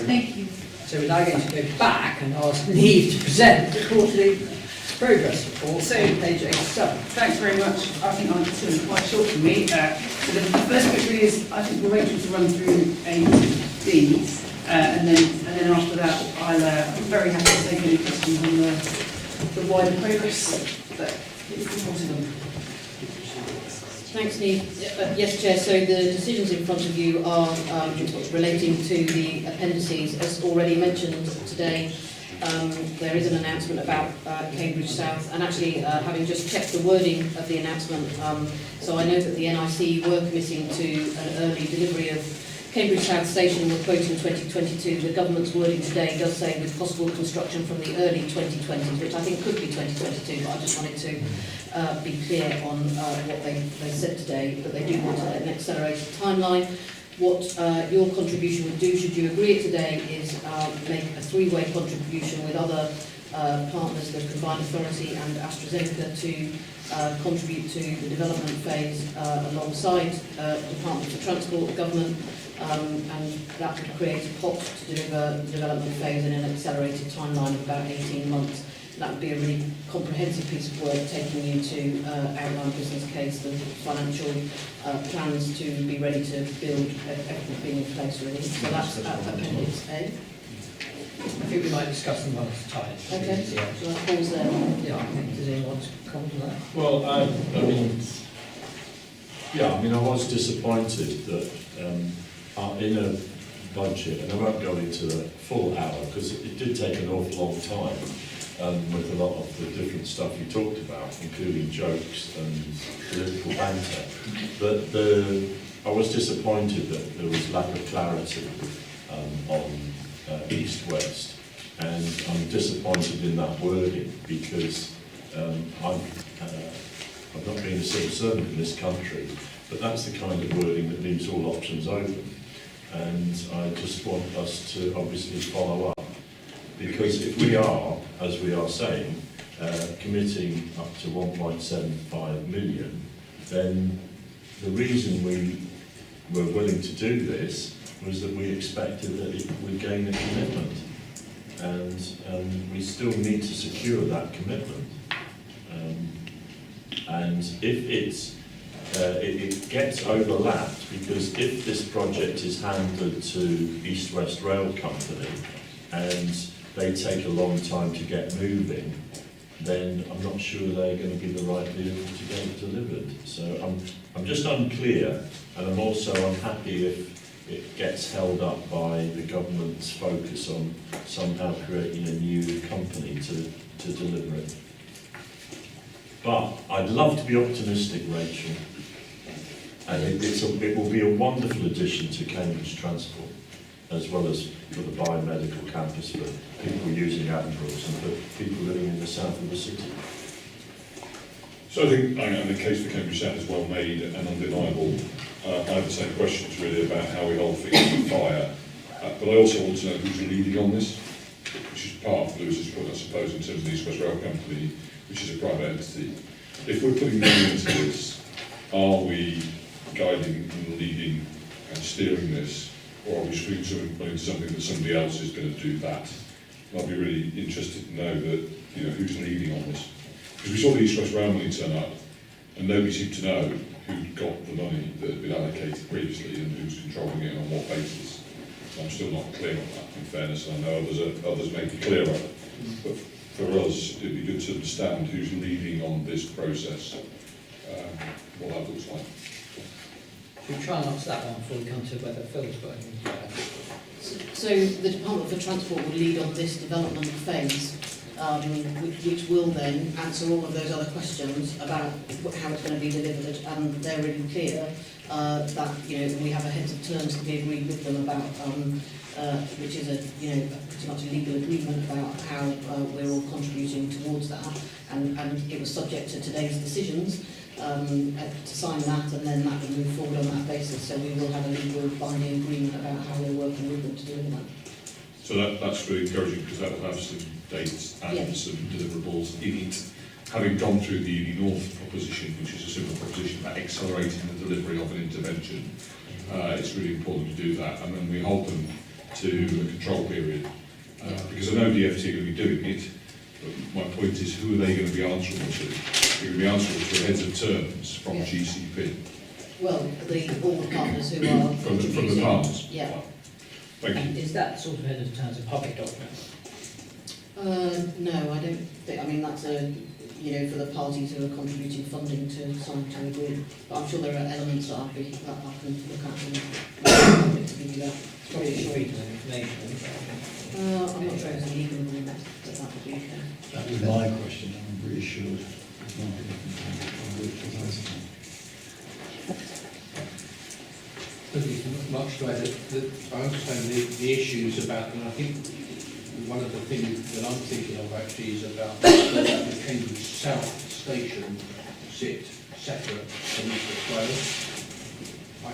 Thank you. So we're now going to go back and ask Neve to present the quarterly progress report on page 87. Thanks very much. I think I'm just going to be quite short for me. So the first bit really is, I think, for Rachel to run through A to B, and then after that, I'm very happy to take any questions on the wider progress that is reported on. Thanks, Neve. Yes, Chair. So the decisions in front of you are relating to the appendices. As already mentioned today, there is an announcement about Cambridge South, and actually having just checked the wording of the announcement, so I know that the NIC were committing to an early delivery of Cambridge South Station, and we're quoting 2022. The government's wording today does say with possible construction from the early 2020s, which I think could be 2022, but I just wanted to be clear on what they said today, but they do want an accelerated timeline. What your contribution would do, should you agree it today, is make a three-way contribution with other partners, the Combined Authority and AstraZeneca, to contribute to the development phase alongside Department for Transport, government, and that would create a pot to deliver the development phase in an accelerated timeline of about 18 months. That would be a really comprehensive piece of work, taking you to outline business case, the financial plans to be ready to build, everything being in place really. So that's Appendix A. I think we might discuss them one at a time. Okay, so I'll pause there. Yeah, I think, does anyone want to comment on that? Well, I was disappointed that in a budget, and I won't go into the full hour because it did take an awful long time with a lot of the different stuff you talked about, including jokes and political banter. But I was disappointed that there was lack of clarity on East-West, and I'm disappointed in that wording because I've not been a civil servant in this country, but that's the kind of wording that leaves all options open. And I just want us to obviously follow up, because if we are, as we are saying, committing up to 1.75 million, then the reason we were willing to do this was that we expected that it would gain a commitment, and we still need to secure that commitment. And if it gets overlapped, because if this project is handed to East West Rail Company and they take a long time to get moving, then I'm not sure they're going to be the right vehicle to get it delivered. So I'm just unclear, and I'm also unhappy if it gets held up by the government's focus on somehow creating a new company to deliver it. But I'd love to be optimistic, Rachel. And it will be a wonderful addition to Cambridge Transport, as well as for the biomedical campus for people using Admirals and for people living in the south of the city. So I think the case for Cambridge South is well made and undeniable. I have the same questions really about how we hold things on fire. But I also want to know who's leading on this, which is part of Lewis's point, I suppose, in terms of the East West Rail Company, which is a private entity. If we're putting money into this, are we guiding and leading and steering this, or are we putting something that somebody else is going to do that? And I'd be really interested to know that, who's leading on this. Because we saw the East West Rail money turn up, and nobody seemed to know who got the money that had been allocated previously and who's controlling it and on what basis. So I'm still not clear on that, in fairness, and I know others may be clearer. But for us, it'd be good to understand who's leading on this process, what that looks like. Should we try and answer that one before we come to whether Phil's got anything to add? So the Department for Transport will lead on this development phase, which will then answer all of those other questions about how it's going to be delivered, and they're really clear that we have a heads of terms to be agreed with them about, which is a pretty much a legal agreement about how we're all contributing towards that, and it was subject to today's decisions to sign that, and then that will move forward on that basis. So we will have a legal binding agreement about how we're working with them to do that. So that's really encouraging, because that will have some dates and some deliverables in it. Having gone through the Ely North proposition, which is a similar proposition about accelerating the delivery of an intervention, it's really important to do that. And then we hold them to a control period. Because I know DFT are going to be doing it, but my point is, who are they going to be answerable to? They're going to be answerable to the heads of terms from Yeah. GCP, Well, all the partners who are from the contributing. partners. Yeah. Thank you. And is that sort of head in terms of public document? No, I don't think, I mean, that's for the parties who are contributing funding to sign to agree. But I'm sure there are elements that I can look at and to give you that. Probably freedom of information. I'm not sure it's a legal agreement, but that would be okay. That was my question, I'm reassured. Much better. I understand the issues about, and I think one of the things that I'm thinking of actually is about the Cambridge South Station sit separate from East Wales. I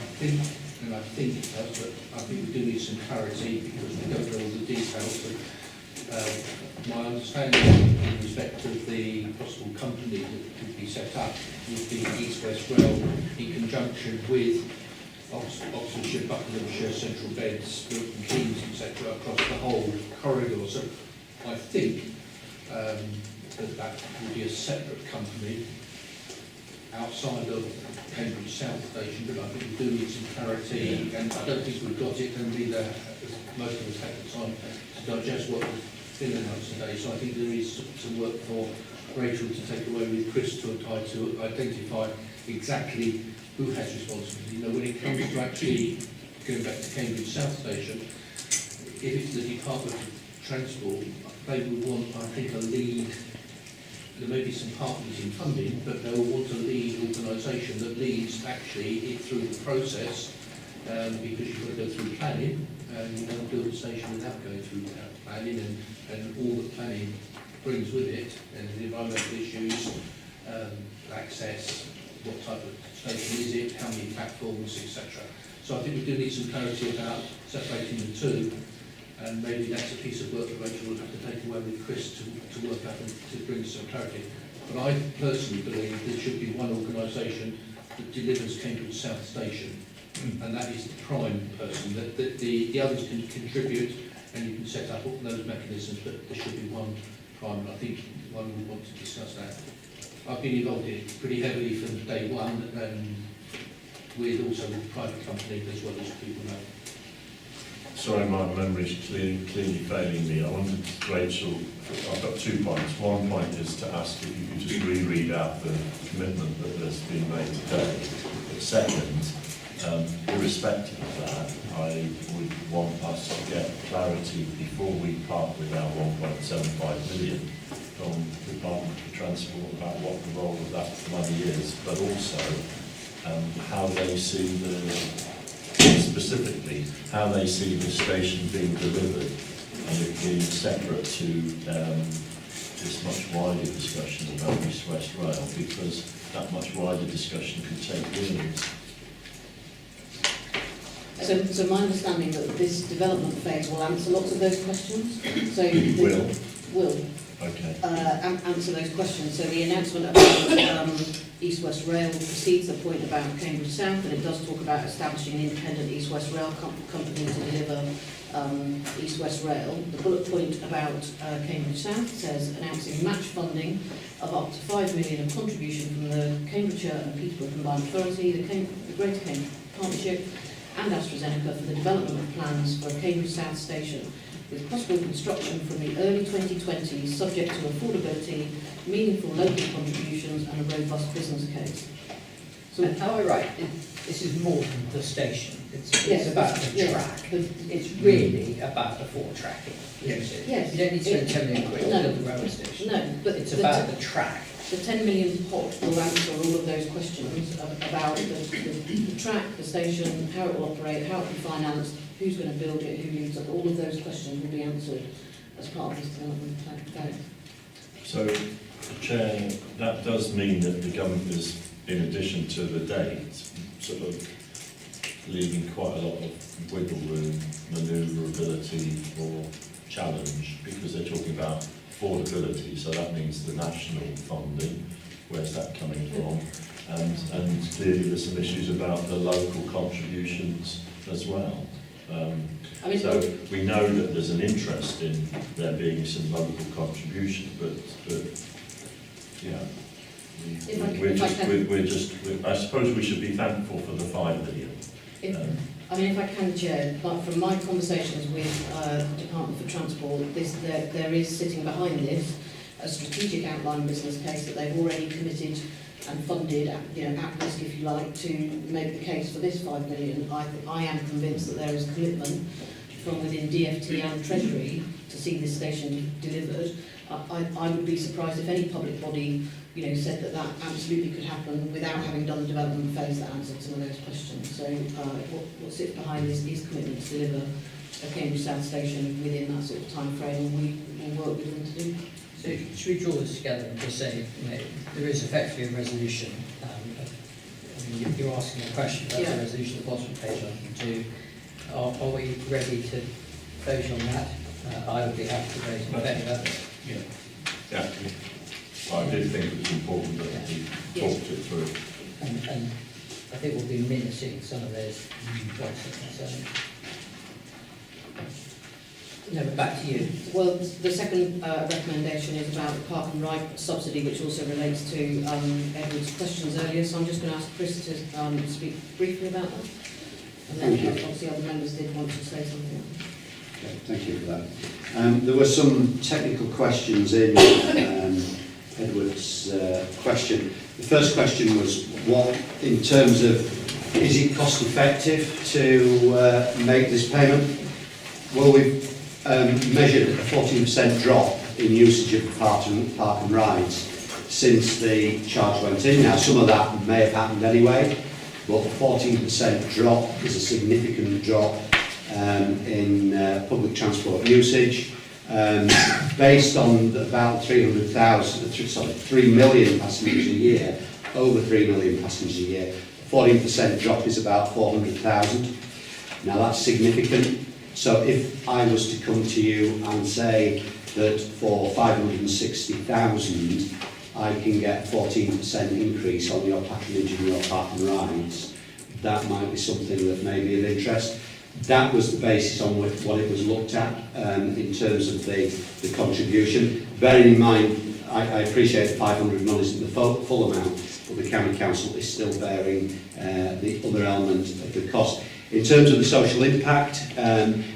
think it does, but I think we do need some clarity because we don't know all the details. But, my understanding in respect of the possible company that could be set up would be East West Rail in conjunction with Oxfordshire, Buckinghamshire, Central Beds, Milton Keynes, etc., across the whole corridor. So I think that would be a separate company outside of Cambridge South Station, but I think we do need some clarity, and I don't think we've got it, and neither most of us had the time to digest what was been announced today. So I think there is some work for Rachel to take away with Chris to identify exactly who has responsibility. When it comes to actually going back to Cambridge South Station, if it's the Department of Transport, they will want, I think, a lead. There may be some partners in funding, but they will want a lead organisation that leads actually it through the process, because you've got to go through planning, and you don't build a station without going through planning, and all the planning brings with it, and the environmental issues, access, what type of station is it, how many platforms, etc. So I think we do need some clarity about separating the two, and maybe that's a piece of work that Rachel will have to take away with Chris to work out and to bring some clarity. But I personally believe there should be one organisation that delivers Cambridge South Station, and that is the prime person. That the others can contribute, and you can set up all those mechanisms, but there should be one prime, and I think one would want to discuss that. I've been involved in it pretty heavily from day one, and with the private company as well as people know. Sorry, my memory's clearly failing me. I wanted Rachel, I've got 2 points. One point is to ask if you could just reread out the commitment that has been made today. But second, irrespective of that, I would want us to get clarity before we part with our 1.75 million from the Department of Transport about what the role of that money is, but also how they see specifically how they see the station being delivered, and it being separate to this much wider discussion about East West Rail, because that much wider discussion could take years. So my understanding that this development phase will answer lots of those questions. So will. Okay. Answer those questions. So the announcement about East West Rail precedes the point about Cambridge South, and it does talk about establishing an independent East West Rail company to deliver East West Rail. The bullet point about Cambridge South says announcing match funding of up to 5 million of contribution from the Cambridgeshire and Peterborough Combined Authority, the Greater Cambridge Partnership, and AstraZeneca for the development of plans for a Cambridge South station, with possible construction from the early 2020s, subject to affordability, meaningful local contributions, and a robust business case. So, am I right? This is more than the station. It's Yes, about the yes. track. It's really about the 4-tracking. Yes. You don't need to spend 10 million quid No. to build the railway station. No, but It's about the track. the 10 million pot will answer all of those questions about the track, the station, how it will operate, how it will be financed, who's going to build it, who leads it. All of those questions will be answered as part of this development plan. So, Chair, that does mean that the government is, in addition to the date, sort of leaving quite a lot of wiggle room, manoeuvrability or challenge, because they're talking about affordability, so that means the national funding, where's that coming from? And clearly there's some issues about the local contributions as well. I mean, So we know that there's an interest in there being some local contribution, but yeah. I suppose we should be thankful for the 5 million. I mean, if I can, Chair, but from my conversations with the Department for Transport, there is sitting behind this a strategic outline business case that they've already committed and funded, at risk, if you like, to make the case for this 5 million. I am convinced that there is commitment from within DFT and Treasury to see this station delivered. I would be surprised if any public body, said that absolutely could happen without having done the development phase that answered some of those questions. So what sits behind this is commitment to deliver a Cambridge South station within that sort of time frame, and we will work with them to do. So should we draw this together and just say, there is effectively a resolution. You're asking a question, that's a resolution at the bottom of page 102. Are we ready to vote on that? I would be happy to vote in favour of that. Yeah. Well, I did think it was important that we talked it through. And I think we'll be minusing some of those points of concern. No, but back to you. Well, the second recommendation is about the Park and Ride subsidy, which also relates to Edward's questions earlier. So I'm just going to ask Chris to speak briefly about that. And then obviously other members did want to say something. Okay, thank you for that. There were some technical questions in Edward's question. The first question was what, in terms of, is it cost effective to make this payment? Well, we've measured a 14% drop in usage of park and rides since the charge went in. Now, some of that may have happened anyway, but a 14% drop is a significant drop in public transport usage. Based on about 3 million passengers a year, over 3 million passengers a year, 14% drop is about 400,000. Now that's significant. So if I was to come to you and say that for 560,000 I can get 14% increase on your patronage and your park and rides, that might be something that may be of interest. That was the basis on what it was looked at in terms of the contribution. Bearing in mind, I appreciate the 500 million isn't the full amount, but the County Council is still bearing the other element of the cost. In terms of the social impact,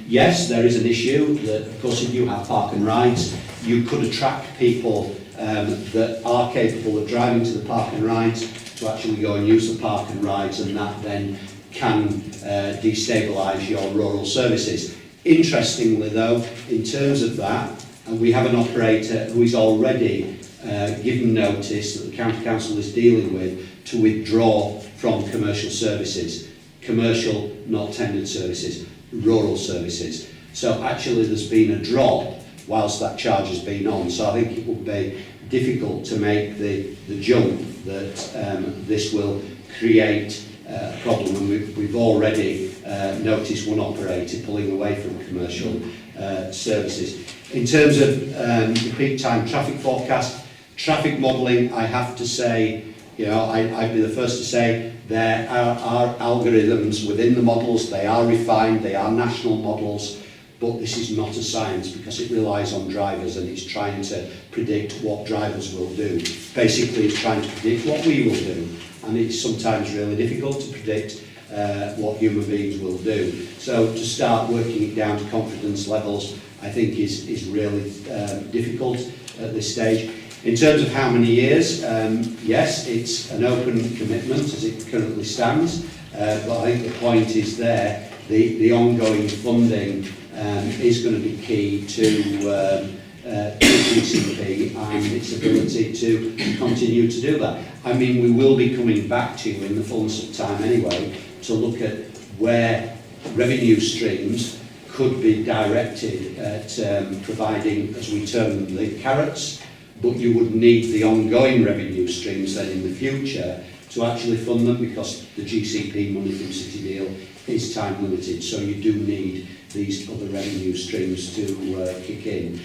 yes, there is an issue that, of course, if you have park and rides, you could attract people that are capable of driving to the park and rides to actually go and use the park and rides, and that then can destabilise your rural services. Interestingly, though, in terms of that, and we have an operator who is already given notice that the County Council is dealing with to withdraw from commercial services. Commercial, not tendered services, rural services. So actually there's been a drop whilst that charge has been on. So I think it would be difficult to make the jump that this will create a problem. And we've already noticed one operator pulling away from commercial services. In terms of the peak time traffic forecast, traffic modelling, I have to say, I'd be the first to say there are algorithms within the models, they are refined, they are national models, but this is not a science because it relies on drivers and it's trying to predict what drivers will do. Basically, it's trying to predict what we will do, and it's sometimes really difficult to predict what human beings will do. So to start working it down to confidence levels, I think is really difficult at this stage. In terms of how many years, yes, it's an open commitment as it currently stands, but I think the point is there, the ongoing funding is going to be key to GCP and its ability to continue to do that. I mean, we will be coming back to you in the fullness of time anyway to look at where revenue streams could be directed at providing, as we term them, the carrots, but you would need the ongoing revenue streams then in the future to actually fund them because the GCP money from City Deal is time limited, so you do need these other revenue streams to kick in.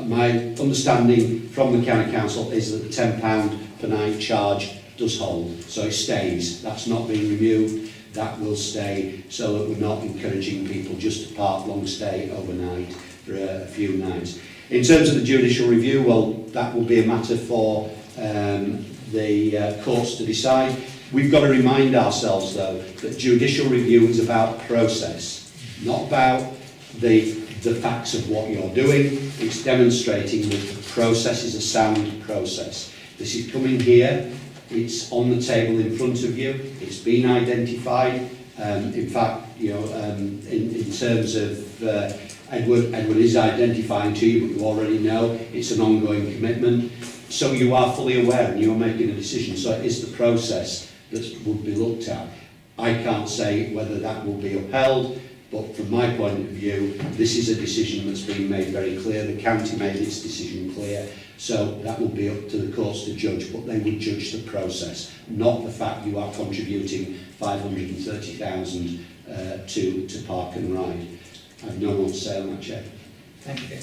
My understanding from the County Council is that the £10 per night charge does hold, so it stays. That's not being removed. that will stay, so that we're not encouraging people just to park long stay overnight for a few nights. In terms of the judicial review, well, that will be a matter for the courts to decide. We've got to remind ourselves, though, that judicial review is about process, not about the facts of what you're doing. It's demonstrating that the process is a sound process. This is coming here, it's on the table in front of you, it's been identified. In fact, you know, in terms of Edward is identifying to you, but you already know it's an ongoing commitment. So you are fully aware and you're making a decision. So it is the process that would be looked at. I can't say whether that will be upheld, but from my point of view, this is a decision that's been made very clear. The county made its decision clear, so that will be up to the courts to judge, but they would judge the process, not the fact you are contributing 530,000 to park and ride. I have no more to say on that, Chair. Thank you.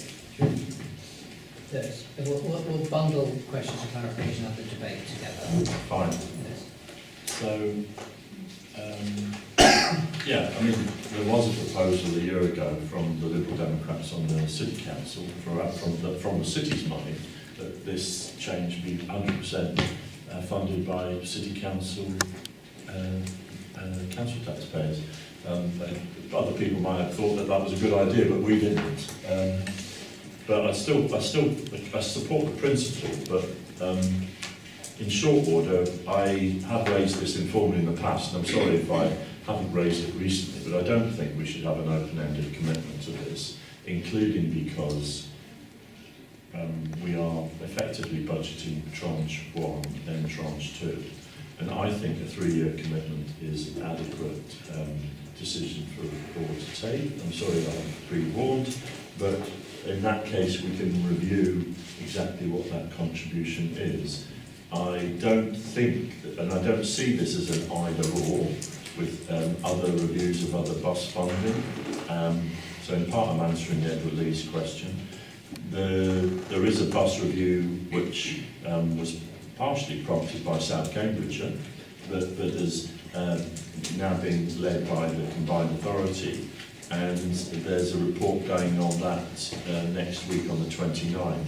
Yes. We'll bundle questions of clarification and the debate together. Fine. Yes. So, yeah, I mean, there was a proposal a year ago from the Liberal Democrats on the City Council from the city's money that this change be 100% funded by City Council council taxpayers. Other people might have thought that was a good idea, but we didn't. But I support the principle, but in short order, I have raised this informally in the past, and I'm sorry if I haven't raised it recently, but I don't think we should have an open-ended commitment to this, including because we are effectively budgeting tranche 1, then tranche 2. And I think a 3-year commitment is an adequate decision for the board to take. I'm sorry that I'm pre-warned, but in that case we can review exactly what that contribution is. I don't think, and I don't see this as an either-or with other reviews of other bus funding. So in part I'm answering Edward Lee's question. There is a bus review which was partially prompted by South Cambridgeshire, but is now being led by the Combined Authority, and there's a report going on that next week on the 29th.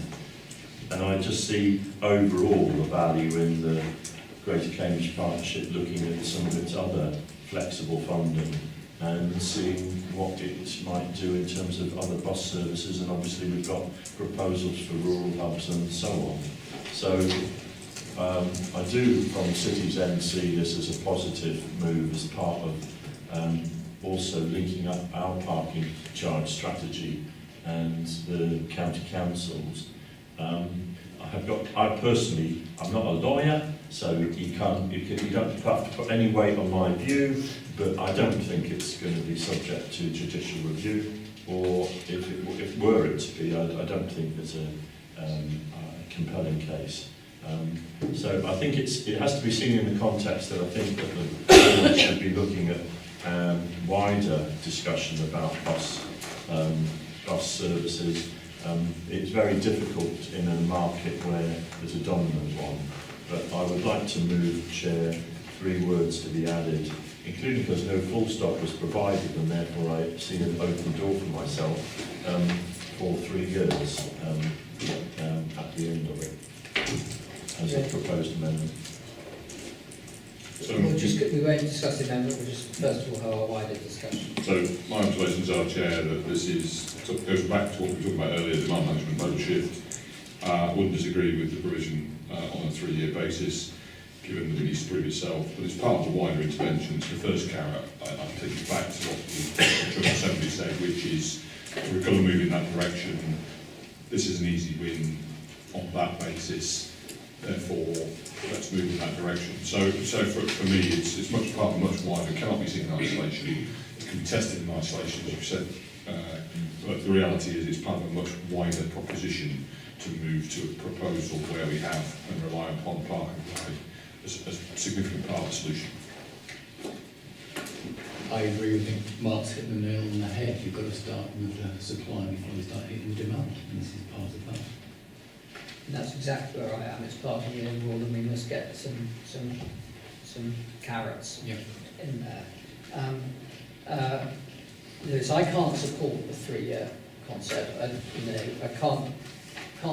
And I just see overall the value in the Greater Cambridge Partnership looking at some of its other flexible funding and seeing what it might do in terms of other bus services, and obviously we've got proposals for rural hubs and so on. So I do, from the city's end, see this as a positive move as part of also linking up our parking charge strategy and the county councils. I personally, I'm not a lawyer, so you don't have to put any weight on my view, but I don't think it's going to be subject to judicial review, or if were it to be, I don't think there's a compelling case. So I think it has to be seen in the context that I think that the board should be looking at wider discussion about bus services. It's very difficult in a market where there's a dominant one, but I would like to move, Chair, 3 words to be added, including because no full stop was provided, and therefore I see an open door for myself for 3 years at the end of it, as a proposed amendment. So, we won't discuss the amendment, we'll just first of all have a wider discussion. so my observations are, Chair, that this goes back to what we were talking about earlier, demand management mode shift. I wouldn't disagree with the provision on a 3-year basis, given that it needs to prove itself, but it's part of the wider intervention. So the first carrot, I take it back to what the General Assembly said, which is we've got to move in that direction. This is an easy win on that basis. Therefore, let's move in that direction. So for me, it's much part of a much wider. It cannot be seen in isolation. It can be tested in isolation, as you said. But the reality is, it's part of a much wider proposition to move to a proposal where we have and rely upon parking as a significant part of the solution. I agree with him. Mark's hit the nail on the head. You've got to start with the supply before you start hitting the demand, and this is part of that. And that's exactly where I am. It's part of the overall, and we must get some carrots Yeah. in there. So I can't support the 3-year concept. I can't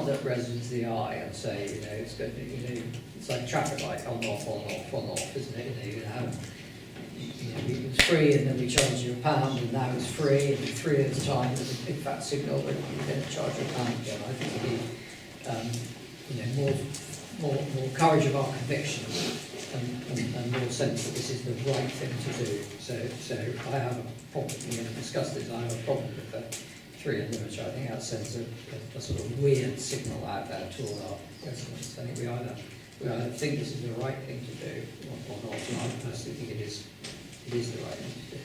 look residents in the eye and say, it's going to be, it's like traffic light, on, off, on, off, on, off, isn't it? You have, it was free and then we charge you £1 and now it's free and 3 at a time there's a big fat signal and you're going to charge you £1 again. I think we need, more courage of our convictions and more sense that this is the right thing to do. So I have a problem, we're going to discuss this, I have a problem with the 3 which I think that sends a sort of weird signal out there to all our residents. I think we either think this is the right thing to do or not, and I personally think it is the right thing to do.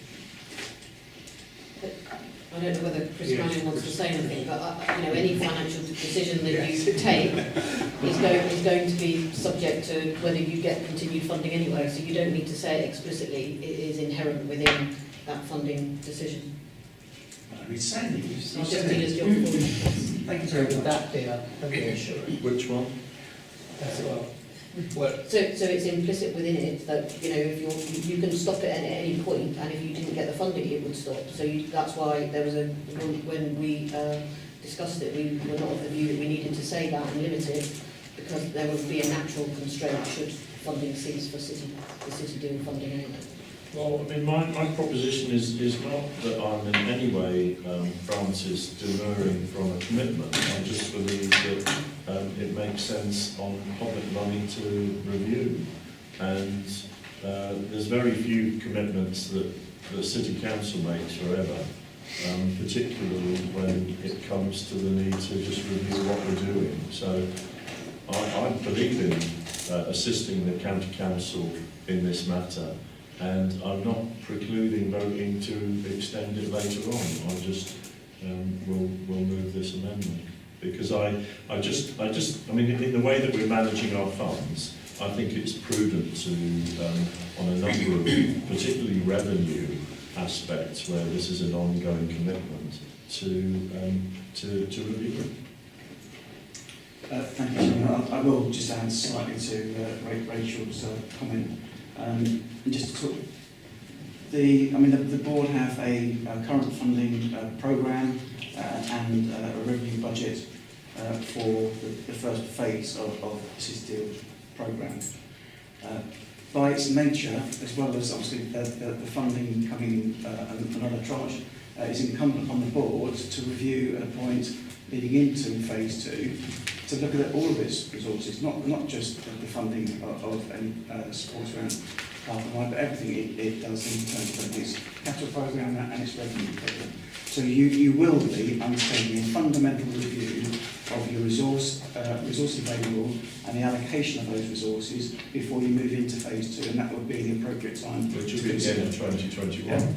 I don't know whether Chris Manning wants to say anything, but any financial decision that you take is going to be subject to whether you get continued funding anyway. So you don't need to say it explicitly. It is inherent within that funding decision. It's Sandy. It's just Tina's job for you. Thank you So very would much. that be a reassurance? Which one? Well, So it's implicit within it that if you can stop it at any point, and if you didn't get the funding, it would stop. So that's why there was when we discussed it, we were not of the view that we needed to say that and limit it, because there would be a natural constraint should funding cease for the city doing funding anyway. Well, I mean, my proposition is not that I'm in any way, Francis, demurring from a commitment. I just believe that it makes sense on public money to review. And there's very few commitments that the City Council makes forever, particularly when it comes to the need to just review what we're doing. So I believe in assisting the County Council in this matter. And I'm not precluding voting to extend it later on. I just will move this amendment because I mean, in the way that we're managing our funds, I think it's prudent to, on a number of particularly revenue aspects where this is an ongoing commitment, to review it. Thank you, Chairman. I will just add slightly to Rachel's comment. And just to talk, the board have a current funding programme and a revenue budget for the first phase of the City Deal programme. By its nature, as well as obviously the funding coming another tranche, it's incumbent upon the board to review at a point leading into phase 2 to look at all of its resources, not just the funding of any support around Carpen, but everything it does in terms of its capital programme and its revenue programme. So you will be undertaking a fundamental review of your resource available and the allocation of those resources before you move into phase 2, and that would be the appropriate time. Which will be at the end of 2021. Yeah.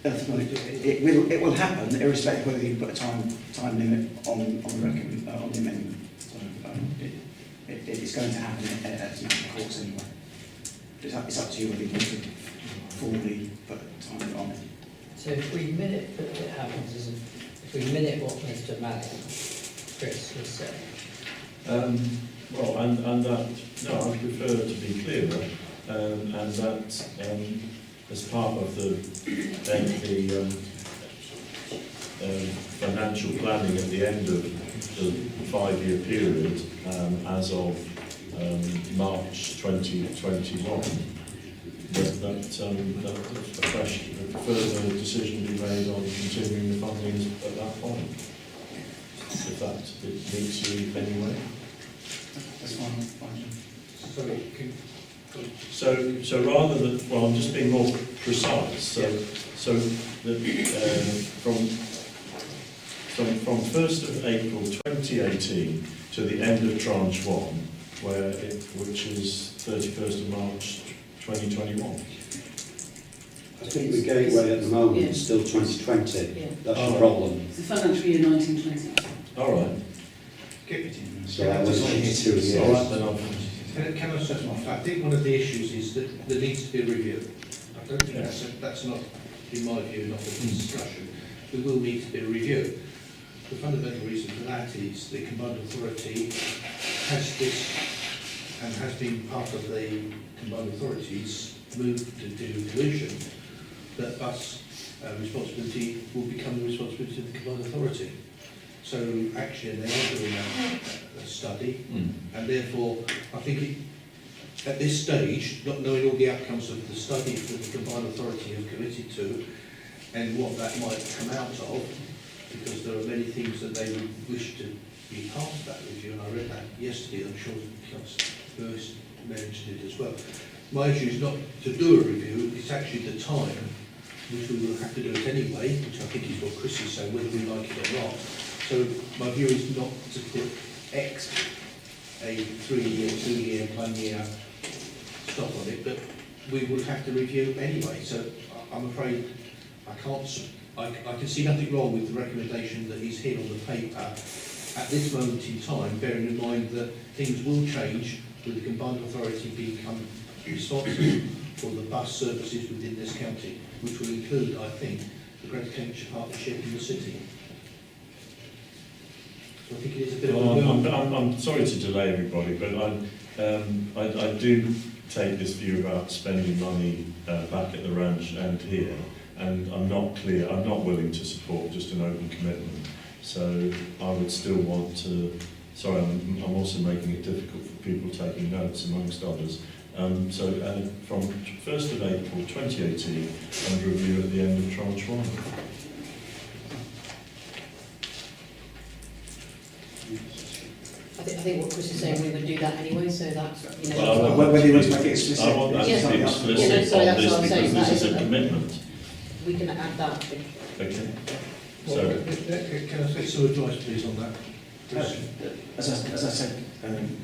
It will happen irrespective of whether you put a time limit on the amendment. So it's going to happen as a matter of course anyway. It's up to you whether you want to formally put a time limit on it. So if we minute what happens, if we minute what Mr. Manning, Chris has said. Well, and that, no, I prefer to be clearer, and that as part of the financial planning at the end of the 5-year period, as of March 2021, that a fresh further decision be made on continuing the funding at that point, if that meets you anyway. That's fine. sorry, So rather than, well, I'm just being more precise. So from 1st of April 2018 to the end of tranche 1, which is 31st of March 2021. I think the gateway at the moment Yeah. is still 2020. Yeah. That's Oh. the problem. It's the financial year 1920. All right. So that was 2 years. All right, then I'll finish. can I say something? I think one of the issues is that there needs to be a review. I don't think that's not, in my view, not a discussion. There will need to be a review. The fundamental reason for that is the combined authority has this and has been part of the combined authority's move to do pollution, that bus responsibility will become the responsibility of the combined authority. So actually they are doing a study, and therefore I think at this stage, not knowing all the outcomes of the study that the combined authority have committed to and what that might come out of, because there are many things that they would wish to be part of that review, and I read that yesterday. I'm sure Lewis mentioned it as well. My issue is not to do a review, it's actually the time, which we will have to do it anyway, which I think is what Chris is saying, whether we like it or not. So my view is not to put X, a 3-year, 2-year, 1-year stop on it, but we will have to review anyway. So I'm afraid I can see nothing wrong with the recommendation that is here on the paper at this moment in time, bearing in mind that things will change with the combined authority become responsible for the bus services within this county, which will include, I think, the Greater Cambridgeshire Partnership in the city. So I think it is a bit of a move. I'm sorry to delay everybody, but I do take this view about spending money back at the ranch and here, and I'm not willing to support just an open commitment. So I would still want to, sorry, I'm also making it difficult for people taking notes amongst others. So from 1st of April 2018 and review at the end of tranche 1. I think what Chris is saying, we would do that anyway, so that's, you know. Well, Whether you want to make it explicit. I want that to be Yeah, explicit no, sorry, on that's this what I'm saying, because that this is a isn't- commitment. We can add that. Okay. Well, So, can I take some advice, please, on that? Chris? As I said,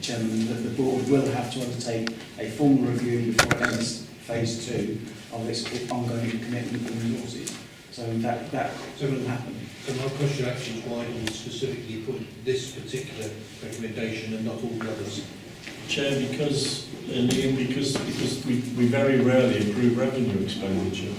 Chairman, the board will have to undertake a formal review before it ends phase 2 of its ongoing commitment and resources. So that will happen. So my question actually is why do we specifically put this particular recommendation and not all the others? Chair, because we very rarely approve revenue expenditure.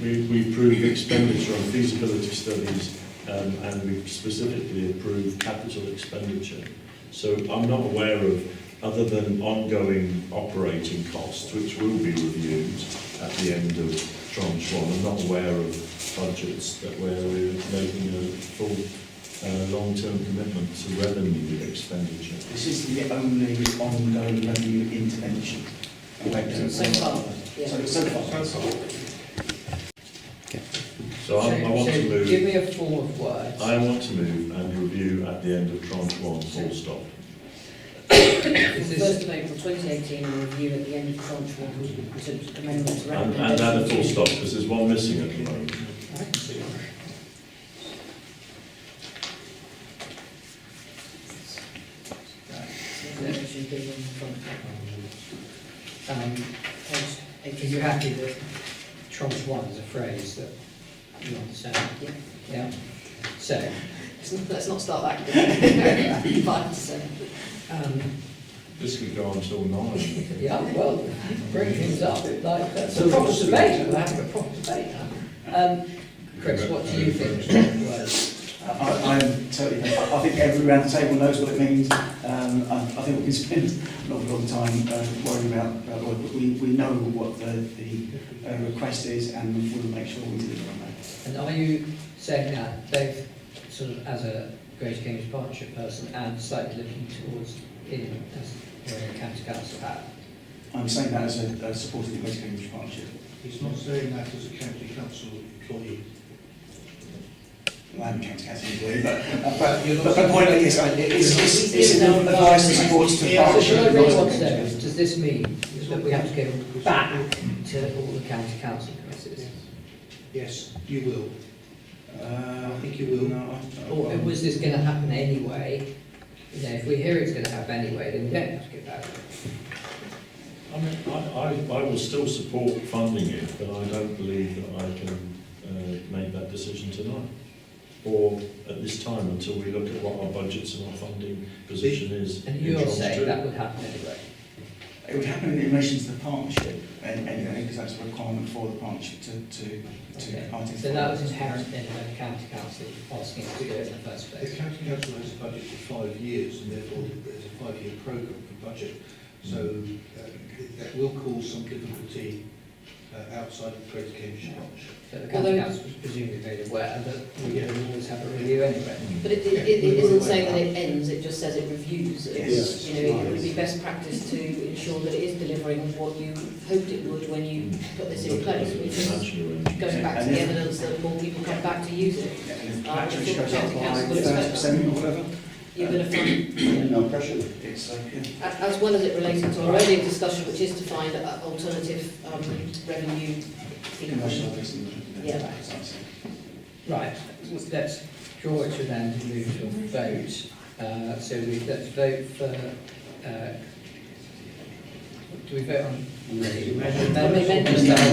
We approve expenditure on feasibility studies and we specifically approve capital expenditure. So I'm not aware of, other than ongoing operating costs, which will be reviewed at the end of tranche 1, I'm not aware of budgets where we're making a full long-term commitment to revenue expenditure. This is the only ongoing revenue intervention. So far, yeah. So far. So I want to move. Give me a form of words. I want to move and review at the end of tranche 1, full stop. 1st of April 2018, and review at the end of tranche 1, to amendments, And recommendations. add a full stop, because there's one missing at the moment. Are you happy that tranche 1 is a phrase that you understand? Yeah. Yeah. So, Let's not start that quickly. 5%. This could go on till 9. Yeah, well, bring things up, like, that's a proper debate, we're having a proper debate now. Chris, what do you think? I'm totally, I think everyone around the table knows what it means. I think we can spend an awful long time worrying about what, but we know what the request is, and we'll make sure we deliver on that. And are you saying that both sort of as a Greater Cambridge Partnership person and slightly looking towards him as wearing a county council hat? I'm saying that as a supporter of the Greater Cambridge Partnership. He's not saying that as a county council employee. Well, I'm a county council employee, but You're not the saying- point is, it's an advice and support to the Yeah, so should I really want to partnership. know, does this mean that we have to go back to all the county council committees? Yes, you will. I think you will. No, Or was this going to happen anyway? You know, if we hear it's going to happen anyway, then we don't have to go back. I mean, I will still support funding it, but I don't believe that I can make that decision tonight. Or at this time, until we look at what our budgets and our funding position is. And in you're tranche saying 2. that would happen anyway? It would happen in relation to the partnership, anyway, because that's a requirement for the partnership to Okay. participate. So that was inherent in the county council asking us to do it in the first The place? county council has a budget for 5 years, and therefore there's a 5-year programme for budget. So that will cause some difficulty outside of Greater Cambridgeshire. But the county council was presumably made aware that we will always have a review anyway. But it isn't saying that it ends, it just says it reviews. It's, Yes. you know, it would be best practice to ensure that it is delivering what you hoped it would when you put this in place, which is going back to the evidence that more people come back to use it. Yeah, and if the I actually thought goes up county by council would expect 30% or whatever, You're going to find, No pressure. it's, yeah. as well as it relating to our earlier discussion, which is to find alternative revenue. Commercial business. Yeah. Right, let's draw it to an end and move to a vote. Let's vote for, do we vote on the amendment?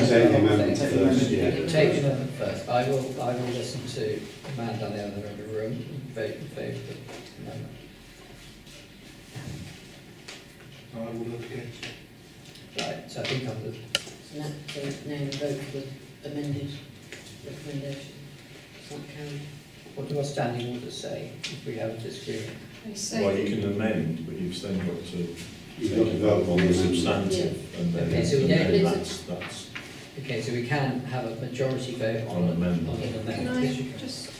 Take the amendment first, yeah. Take the amendment first. I will listen to Amanda on the other end of the room and vote in favour of the amendment. I will look against it. Right, so I think on the, Now vote for the amended recommendation. Is that carried? what do our standing orders say if we have a disagreement? Well, you can amend, but you've then got to You've got to vote on the amendment. substantive, and then, Okay, so we and don't- then that's Okay, so we can have a majority vote on On amendment. on an Can amendment. I Yes, you can. just,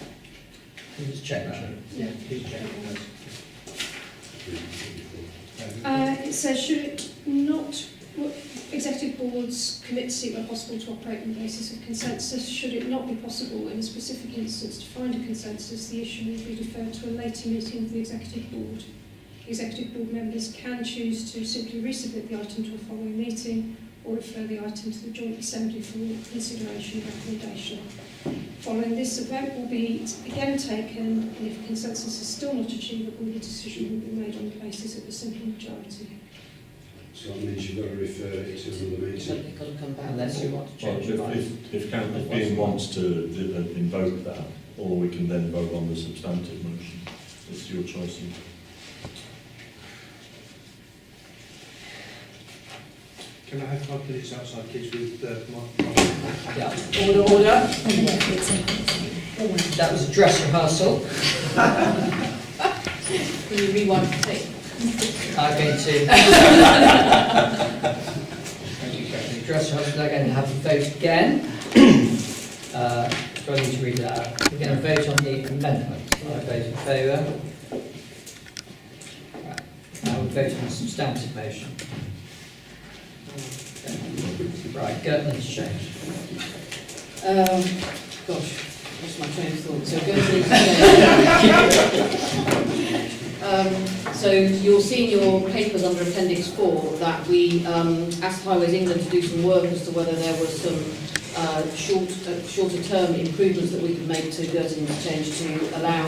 Can you just check that? yeah. Please check. It says, should it not, executive boards commit to see where possible to operate on the basis of consensus. Should it not be possible in a specific instance to find a consensus, the issue will be deferred to a later meeting of the executive board. Executive board members can choose to simply resubmit the item to a following meeting or refer the item to the joint assembly for consideration and recommendation. Following this, a vote will be again taken, and if consensus is still not achievable, the decision will be made on the basis of a simple majority. So that means you've got to refer it to another meeting. You've got to come back. Unless you want to Well, change your mind. if Ian wants to invoke that, or we can then vote on the substantive motion. It's your choice. Can I have 5 minutes outside, kids, with my... Yeah. Order. That was a dress rehearsal. Can you rewind the tape? I'm going to dress rehearsal. I'm going to have a vote again. Do I need to read that out? We're going to vote on the amendment. I vote in favour. Right. Now we'll vote on the substantive motion. Right, Gertman's change. Gosh, lost my train of thought. So go to so you'll see in your papers under Appendix 4 that we asked Highways England to do some work as to whether there was some shorter term improvements that we could make to Girton Interchange to allow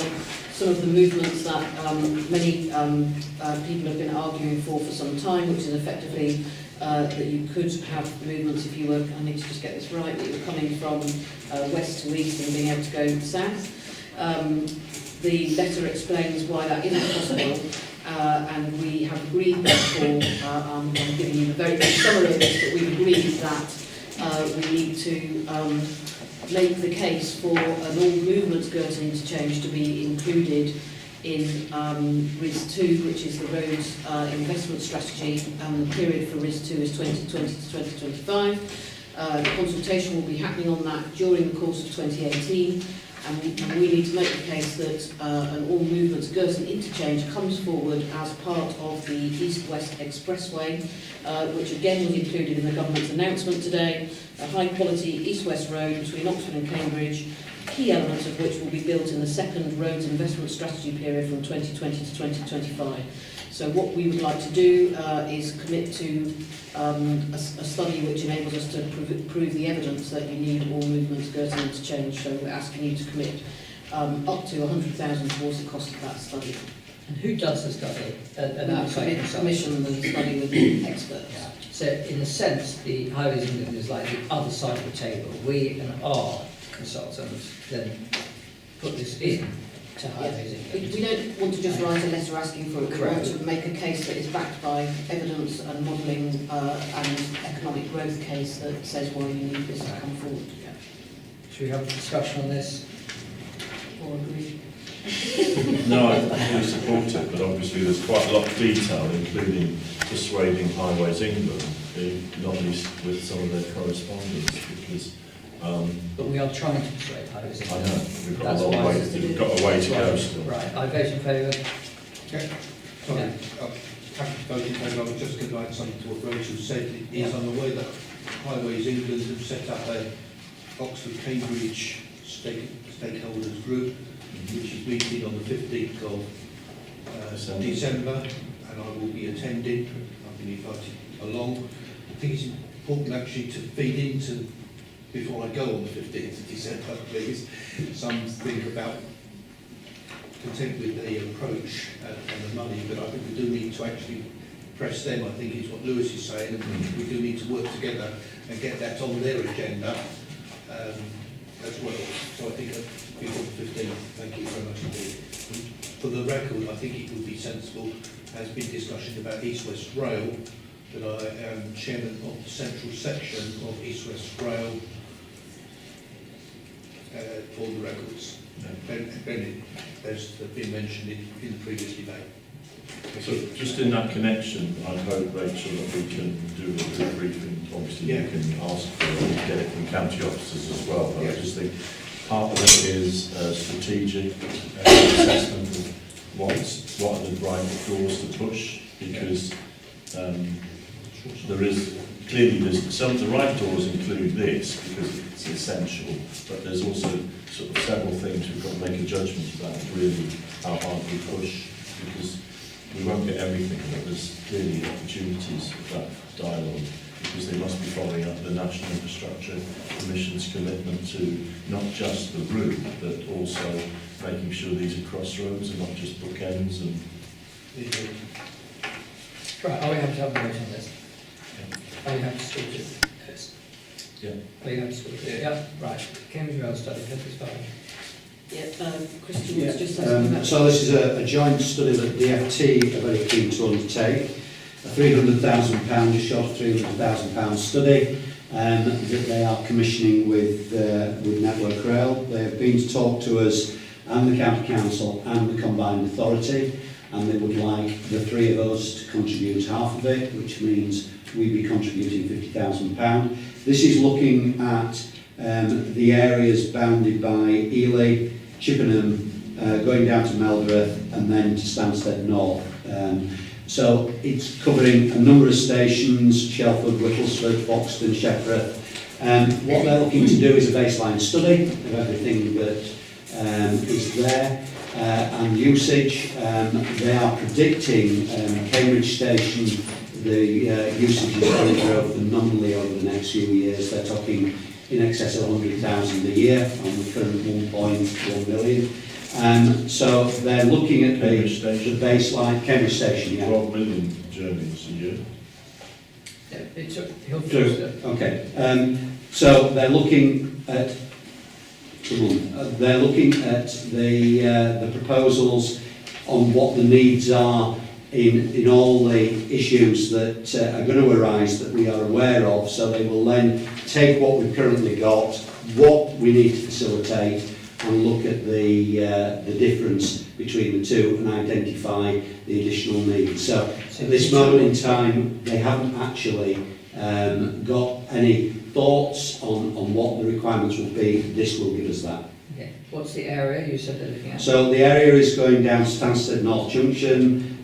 some of the movements that many people have been arguing for some time, which is effectively that you could have movements if you were, I need to just get this right, that you were coming from west to east and being able to go south. The letter explains why that isn't possible, and we have agreed, therefore, I'm giving you a very good summary of this, but we've agreed that we need to make the case for an all movements Girton interchange to be included in RIS 2, which is the roads investment strategy, and the period for RIS 2 is 2020 to 2025. Consultation will be happening on that during the course of 2018, and we need to make the case that an all movements Girton interchange comes forward as part of the East-West Expressway, which again was included in the government's announcement today, a high-quality east-west road between Oxford and Cambridge, key elements of which will be built in the second roads investment strategy period from 2020 to 2025. So what we would like to do is commit to a study which enables us to prove the evidence that you need all movements Girton interchange. So we're asking you to commit up to 100,000 towards the cost of that study. And who does the study? An outside consultant? Commission the study with experts. Yeah. So in a sense, the Highways England is like the other side of the table. We and our consultants then put this in to Highways England. We don't want to just write a letter asking for it. We want Correct. to make a case that is backed by evidence and modelling and economic growth case that says why you need this to come forward. Should we have a discussion on this? Or agree. No, I fully support it, but obviously there's quite a lot of detail, including persuading Highways England not least with some of their correspondence, because But we are trying to persuade housing. I know we've got That's a long why way. it's to We've do- got a way to go Right, still. Right, I vote in favour. Okay. Sorry, I haven't voted in favour, I was just going to add something to what Rachel said. It is unaware that Highways England have set up a Oxford-Cambridge stakeholders group, which is meeting on the 15th of December, and I will be attending. I've been invited along. I think it's important actually to feed into, before I go on the 15th of December, please, something about content with the approach and the money, but I think we do need to actually press them. I think is what Lewis is saying, and we do need to work together and get that on their agenda as well. So I think before the 15th, thank you very much indeed. For the record, I think it would be sensible, has been discussion about East West Rail, that I am chairman of the central section of East West Rail for the records. Bennett has been mentioned in the previous debate. So just in that connection, I hope, Rachel, that we can do a good briefing. Obviously, Yeah. you can ask for it and get it from county officers as well. But Yeah. I just think part of it is strategic assessment of what are the right doors to push, because there is clearly the right doors include this because it's essential, but there's also sort of several things we've got to make a judgment about really how hard we push, because we won't get everything, but there's clearly opportunities of that dialogue, because they must be following up the National Infrastructure Commission's commitment to not just the route, but also making sure these are crossroads and not just bookends. And Right, are we happy to have a vote on this? Are we happy to sort it? Yes. Yeah. Are you happy to sort it? Yeah. Right, Cambridge Rail study, February 5. Yeah, Christian was just asking about... So this is a joint study that DFT are very keen to undertake. A £300,000, just short of £300,000 study that they are commissioning with Network Rail. They have been to talk to us and the County Council and the Combined Authority, and they would like the three of us to contribute half of it, which means we'd be contributing £50,000. This is looking at the areas bounded by Ely, Chippenham, going down to Meldreth and then to Stansted North. So it's covering a number of stations: Shelford, Whittlesford, Foxton, Sheppereth. What they're looking to do is a baseline study of everything that is there and usage. They are predicting Cambridge Station, the usage is going to grow phenomenally over the next few years. They're talking in excess of 100,000 a year on the current 1.1 million. So they're looking at the baseline, Cambridge Station, yeah. 12 million journeys a year. Yeah, it took, he'll True. finish it. Okay. So they're looking at the proposals on what the needs are in all the issues that are going to arise that we are aware of. So they will then take what we've currently got, what we need to facilitate, and look at the difference between the two and identify the additional needs. So at this moment in time, they haven't actually got any thoughts on what the requirements will be. This will give us that. Okay. What's the area you said they're looking at? So the area is going down Stansted North Junction,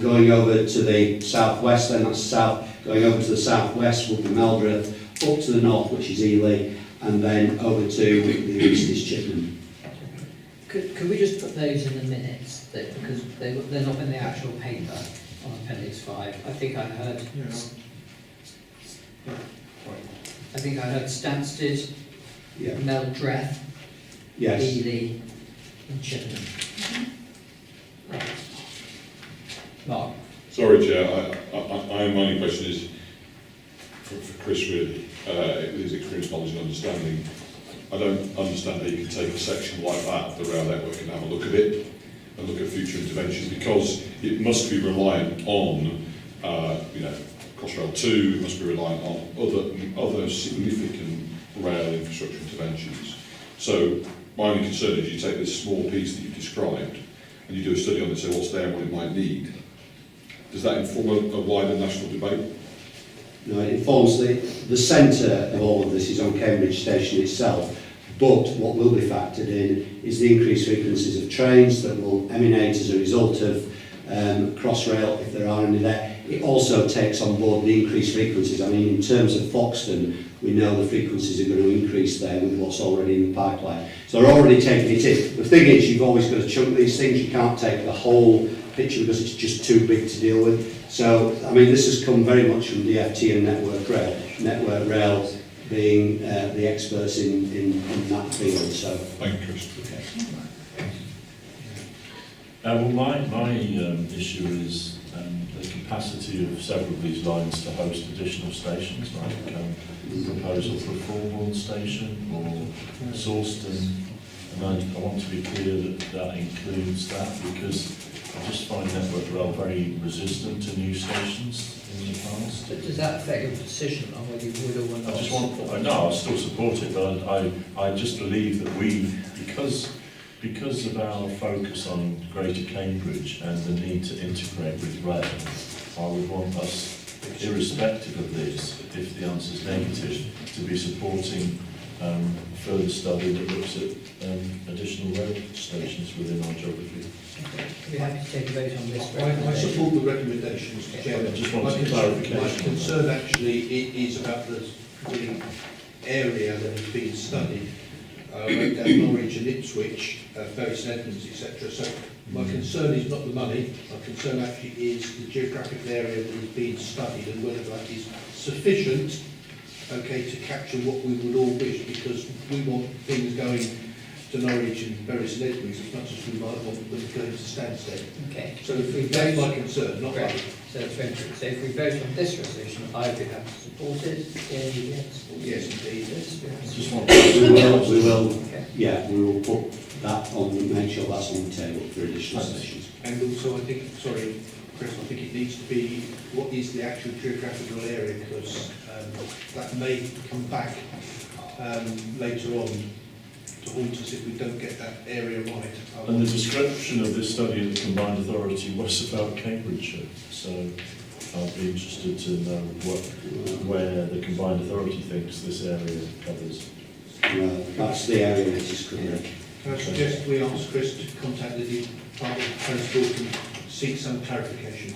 going over to the southwest, then that's south, going over to the southwest will be Meldreth, up to the north, which is Ely, and then over to the east is Chippenham. Could we just put those in the minutes, because they're not in the actual paper on Appendix 5? I think I heard... I think I heard Stansted, Yeah. Meldreth, Yes. Ely and Chippenham. Right. Mark? Sorry, Chair, my only question is for Chris, really, with his experience, knowledge and understanding. I don't understand how you can take a section like that of the rail network and have a look at it and look at future interventions, because it must be reliant on, Crossrail 2, it must be reliant on other significant rail infrastructure interventions. So my only concern is you take this small piece that you've described and you do a study on it, say what's there and what it might need. Does that inform a wider national debate? No, it informs the centre of all of this is on Cambridge Station itself, but what will be factored in is the increased frequencies of trains that will emanate as a result of Crossrail, if there are any there. It also takes on board the increased frequencies. I mean, in terms of Foxton, we know the frequencies are going to increase there with what's already in the pipeline. So they're already taking it in. The thing is, you've always got to chunk these things. You can't take the whole picture because it's just too big to deal with. So, I mean, this has come very much from DFT and Network Rail. Network Rail being the experts in that field. So, Thank you, Chris. Well, my issue is the capacity of several of these lines to host additional stations, like proposal for Fulham Station or Sawston. And I want to be clear that that includes that, because I just find Network Rail very resistant to new stations in the past. So does that affect your decision on whether you would or would not? I just want, no, I'll still support it, but I just believe that we, because of our focus on Greater Cambridge and the need to integrate with rail, I would want us, irrespective of this, if the answer is negative, to be supporting further study that looks at additional rail stations within our geography. Okay. Are you happy to take a vote on this? I support the recommendation, Mr. Chairman. I just want some My clarification. concern actually is about the area that is being studied, right down Norwich and Ipswich, Bury St Edmunds, etc. So my concern is not the money, my concern actually is the geographical area that is being studied and whether that is sufficient, okay, to capture what we would all wish, because we want things going to Norwich and Bury St Edmunds as much as we might want them going to Stansted. Okay. So that's my concern, not money. So it's very true. So if we vote on this resolution, I would have to support it. Yes. Yes, indeed. Yes. Just want we will, Okay. yeah, we will put that on, make sure that's on the table for additional stations. And also, I think, sorry, Chris, I think it needs to be what is the actual geographical area, because that may come back later on to haunt us if we don't get that area right. And the description of this study of the combined authority was about Cambridgeshire, so I'd be interested to know where the combined authority thinks this area covers. Well, that's the area that is covered. Can I suggest we ask Chris to contact the Department of Transport and seek some clarification?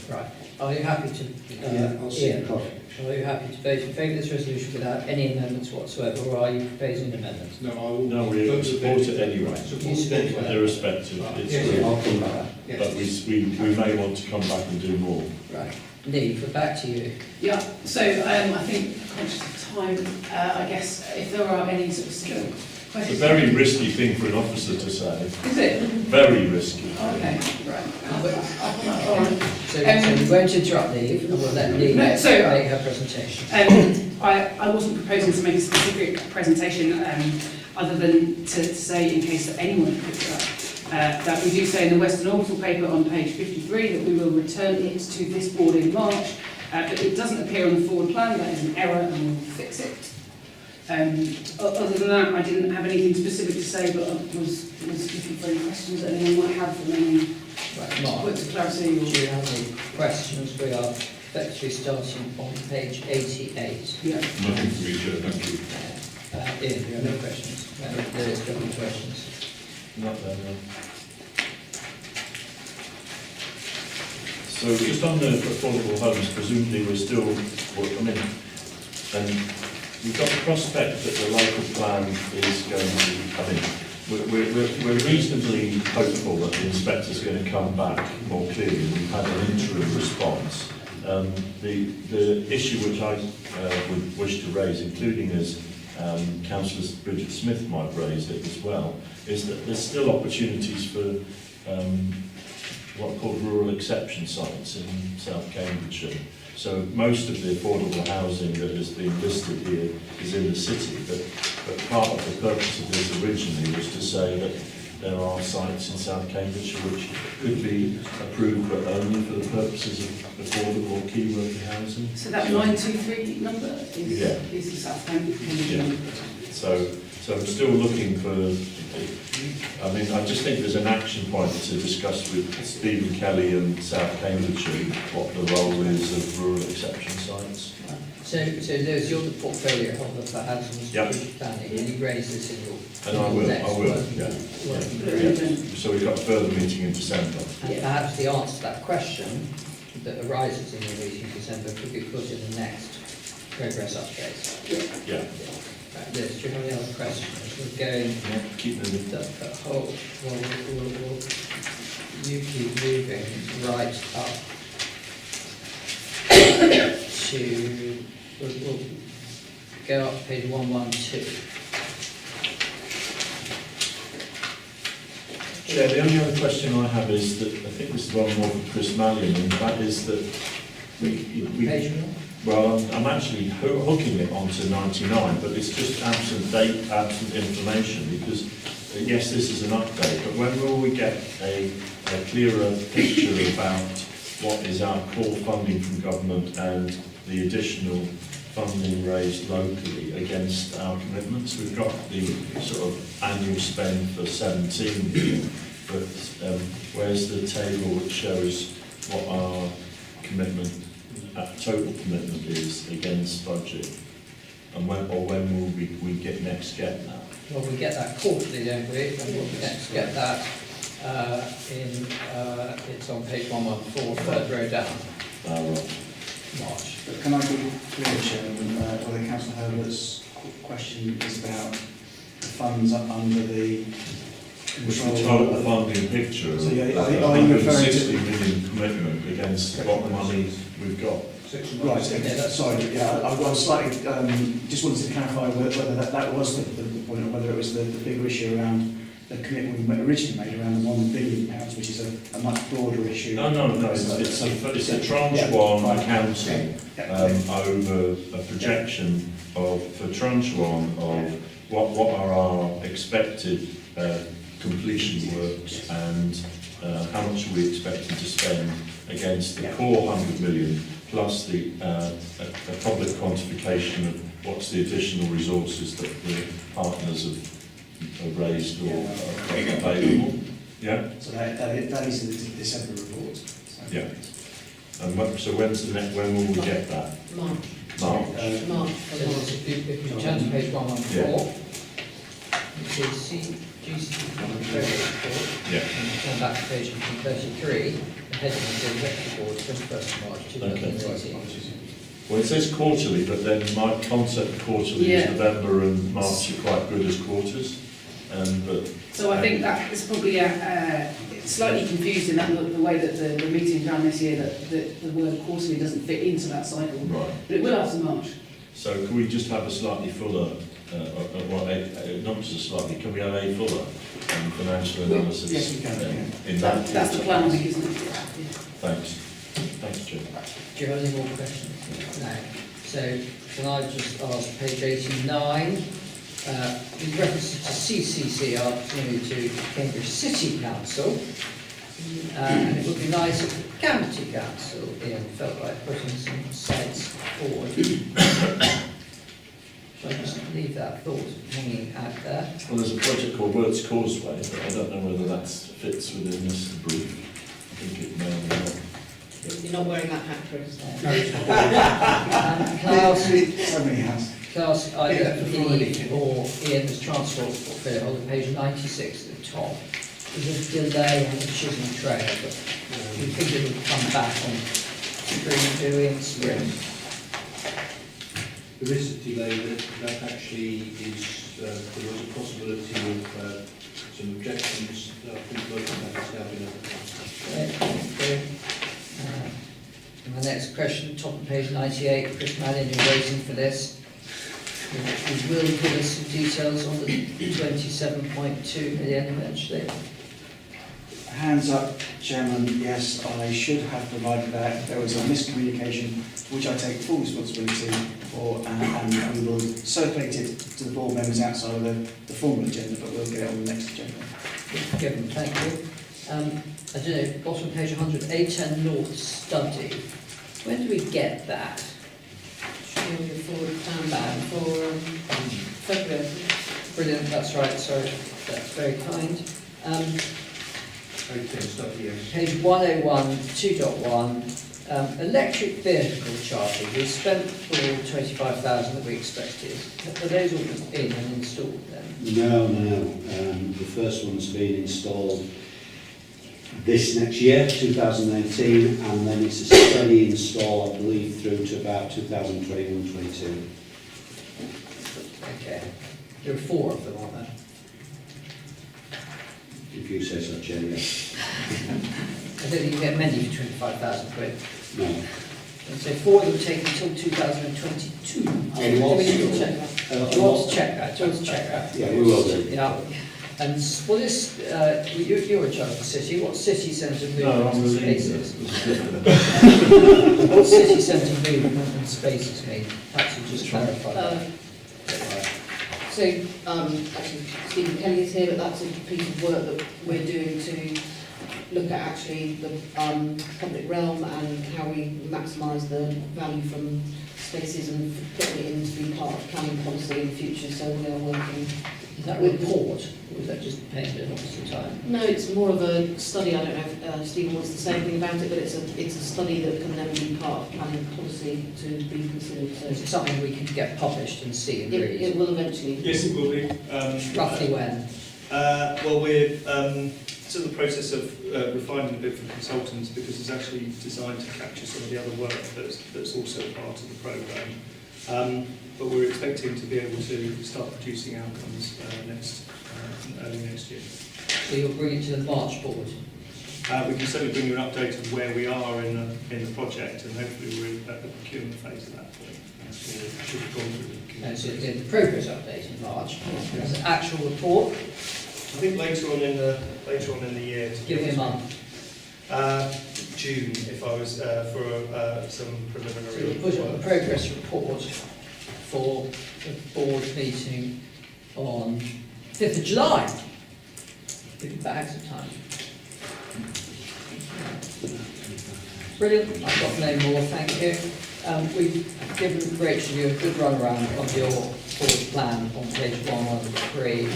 Right. Are you happy to? I'll see Ian, a copy. are you happy to vote in favour of this resolution without any amendments whatsoever, or are you proposing an amendment? No, I will. No, we vote support it against anyway. Support You it support anyway. it. Irrespective, Yes. I'll come back. Yes. but we may want to come back and do more. Right. Neve, we're back to you. Yeah, so I think, conscious of time, I guess if there are any sort of skill It's a questions. very risky thing for an officer to say. Is it? Very risky. Okay, right. All right. So we won't interrupt Neve, and we'll let Neve No, so- make her presentation. I wasn't proposing to make a specific presentation other than to say, in case that anyone picked it up, that we do say in the Western Orbital paper on page 53 that we will return it to this board in March, but it doesn't appear on the forward plan. That is an error and we'll fix it. Other than that, I didn't have anything specific to say, but I was looking for any questions that anyone might have from any Right, Mark, points of clarity. do you have any questions? We are effectively starting on page 88. Yeah. Nothing for me, Chair, thank you. Ian, you have no questions? There is no questions. Not there, no. So just on the affordable homes, presumably we're still, I mean, we've got the prospect that the local plan is going to, I mean, we're reasonably hopeful that the inspector's going to come back more clearly. We've had an interim response. The issue which I would wish to raise, including as Councillor Bridget Smith might raise it as well, is that there's still opportunities for what are called rural exception sites in South Cambridgeshire. So most of the affordable housing that has been listed here is in the city, but part of the purpose of this originally was to say that there are sites in South Cambridgeshire which could be approved but only for the purposes of affordable or key worker housing. So that 923 number is, Yeah. is the South Cambridge Yeah. number. So I'm still looking for, I mean, I just think there's an action point to discuss with Stephen Kelly and South Cambridgeshire, what the role is of rural exception sites. So Lewis, you're the portfolio holder for housing and Yep. strategic planning, and you raise this in your And I will, next working- yeah. working Put it group. in the- So we've got a further meeting in December. And perhaps the answer to that question that arises in your meeting in December could be put in the next progress update. Yeah. Right, Liz, do you have any other questions? We're going Yeah, keep moving. the whole, you keep moving right up to, we'll go up to page 112. Yeah, the only other question I have is that, I think this is one more for Chris Mallion, and that is that we Page one? well, I'm actually hooking it onto 99, but it's just absent date, absent information, because, yes, this is an update, but when will we get a clearer picture about what is our core funding from government and the additional funding raised locally against our commitments? We've got the sort of annual spend for 17 million, but where's the table which shows what our commitment, total commitment is against budget? And when will we get that? Well, we get that quarterly, don't we? And we'll next get that it's on page 114, third row down, Right. March. But can I be clear, Chairman, whether Councillor Herbert's question is about the funds up under the Which control the total of... funding picture So, yeah, of are you referring to- 160 million commitment against what money we've got. Right, that's- sorry, yeah, I was slightly, just wanted to clarify whether that was the point, or whether it was the bigger issue around the commitment we originally made around the £1 billion, which is a much broader issue. No, it's a tranche one accounting over a projection for tranche one of what are our expected completion works and how much are we expecting to spend against the core 100 million plus the a public quantification of what's the additional resources that the partners have raised or are available. Yeah? So that is the December report. So. Yeah. And so when will we get that? March. March. March. So if you turn to page 114, which is GCP report, Yeah. and you turn back to page 133, the heading is the Executive Board, 21st March 2018. Well, it says quarterly, but then my concept quarterly is Yeah. November and March are quite good as quarters. But So I think that is probably slightly confused in that the way that the meeting ran this year, that the word quarterly doesn't fit into that cycle. right. But it will after March. So can we just have a slightly fuller, not just a slightly, can we have a fuller financial analysis? Yes, we can. In that. That's the plan, I think, isn't it? Yeah. Thanks. Thanks, Jim. Do you have any more questions? No. So can I just ask page 89, with reference to CCCR to Cambridge City Council, and it would be nice if the County Council, Ian, felt like putting some sites forward. Shall I just leave that thought hanging out there? Well, there's a project called Words Causeway, but I don't know whether that fits within this brief. I think it may or may not. You're not wearing that hat, Chris. So many hats. Class either E or Ian's transport portfolio on page 96 at the top. There's a delay on the Chisholm Trail, but we think it will come back on spring. There is a delay that actually is, there was a possibility of some objections that I think local matters now been overcome. My next question, top of page 98, Chris Madden, you're waiting for this. You will give us some details on the 27.2 million eventually. Hands up, Chairman, yes, I should have provided that. There was a miscommunication, which I take full responsibility for, and we will circulate it to the board members outside of the formal agenda, but we'll get it on the next agenda. Given, thank you. I don't know, bottom of page 100, A10 North study. When do we get that? Should be forward plan back for February. Brilliant, that's right, sorry, that's very kind. Okay, stuff here. Page 101, 2.1, Electric vehicle charging, we spent for 25,000 that we expected. Are those all in and installed then? No. The first one's been installed this next year, 2018, and then it's a steady install, I believe, through to about 2021-22. Okay. There are 4 of them, aren't there? If you say so, Chair, yes. I don't think you get many for 25,000 quid. No. And so 4 of them take until 2022. Oh, Do we need to check that? Do you want to check that? Do you want to check that? Yeah, we will do. Yeah. And what is, you're a child of the city, what city centre movement and spaces? What city centre movement and spaces mean? Perhaps you just clarify that. So, actually, Stephen Kelly is here, but that's a piece of work that we're doing to look at actually the public realm and how we maximise the value from spaces and putting it in to be part of planning policy in the future. So we are working. Is that a report, or is that just painted an opposite time? No, it's more of a study. I don't know if Stephen wants to say anything about it, but it's a study that can then be part of planning policy to be considered. So Is it something we can get published and see and read? it will eventually. Yes, it will be. Roughly when? Well, we're still in the process of refining a bit for consultants because it's actually designed to capture some of the other work that's also part of the programme. But we're expecting to be able to start producing outcomes early next year. So you'll bring it to the March board? We can certainly bring you an update of where we are in the project, and hopefully we're at the procurement phase at that point. Should have gone through the procurement No, so phase. the progress update in March, as an actual report, I think later on in the year. give me a month. June, if I was for some So preliminary. we'll put on a progress report for the board meeting on 5th of July. Give you bags of time. Brilliant, I've got no more, thank you. We've given Rachel you a good run around of your board plan on page 113.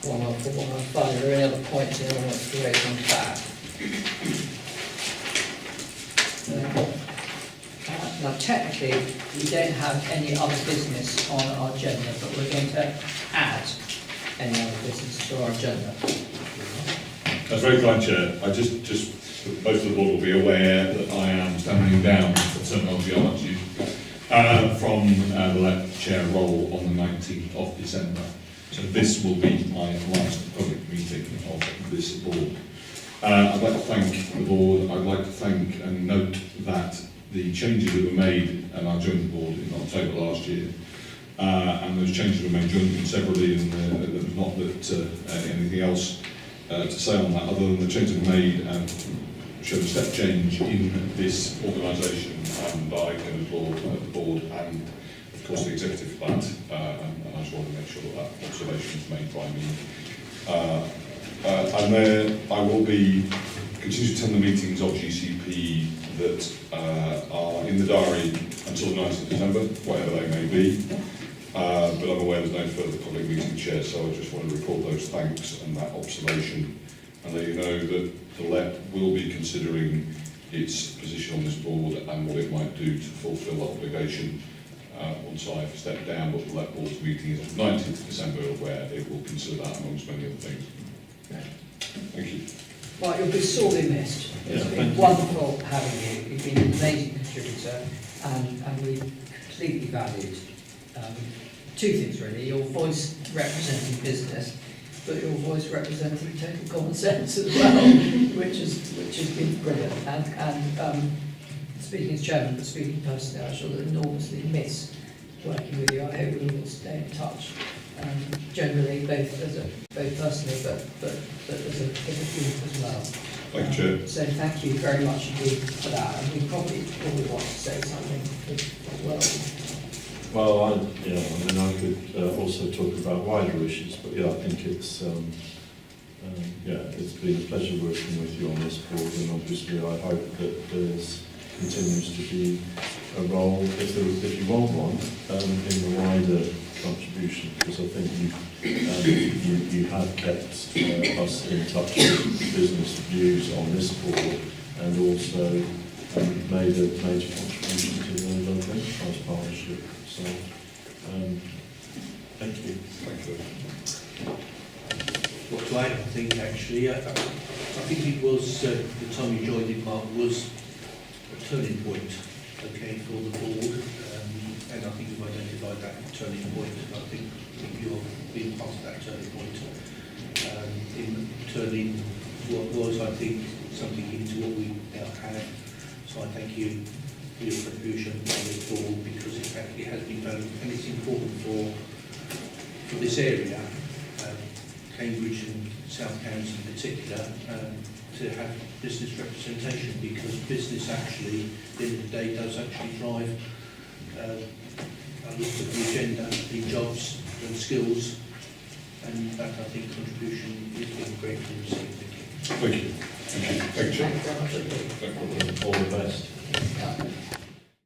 114, 115, are there any other points anyone wants to raise on that? Now technically, we don't have any other business on our agenda, but we're going to add any other business to our agenda. That's very kind, Chair. I just most of the board will be aware that I am standing down for terminology I like to use from the LEP chair role on the 19th of December. So this will be my last public meeting of this board. I'd like to thank the board. I'd like to thank and note that the changes that were made, and I joined the board in October last year, and those changes were made jointly and separately, and there was not anything else to say on that, other than the changes were made and showed a step change in this organisation, and I can applaud the board and, of course, the executive for that, and I just want to make sure that observation is made by me. And then I will be continue to attend the meetings of GCP that are in the diary until the 9th of December, whatever they may be. But I'm aware there's no further public meeting, Chair, so I just want to record those thanks and that observation and let you know that the LEP will be considering its position on this board and what it might do to fulfil that obligation once I've stepped down. But the LEP board's meeting is on 19th of December, where it will consider that amongst many other things. Thank you. Right, you'll be sorely missed. It's been wonderful having you. You've been an amazing contributor, and we've completely valued two things really: your voice representing business, but your voice representing total common sense as well, which has been brilliant. And speaking as chairman, but speaking personally, I shall enormously miss working with you. I hope we will stay in touch. Generally, both personally, but as a group as well. Thank you, Chair. So thank you very much indeed for that. And we probably all want to say something as well. Well, I could also talk about wider issues, but yeah, I think it's it's been a pleasure working with you on this board, and obviously I hope that there's continues to be a role, if you want one, in the wider contribution, because I think you have kept us in touch with business views on this board, and also made a major contribution to the local enterprise partnership. So, thank you. Thank you. What to add, I think, actually, I think it was, the time you joined it, Mark, was a turning point, okay, for the board, and I think you've identified that turning point, and I think you're being part of that turning point, in turning what was, I think, something into what we now have. So I thank you for your contribution on this board, because in fact it has been done, and it's important for this area, Cambridge and South Cambs in particular, to have business representation, because business actually, at the end of the day, does actually drive a lot of the agenda in jobs and skills, and in fact I think contribution is being gratefully received. Thank you. Thank you. Thank you. All the best.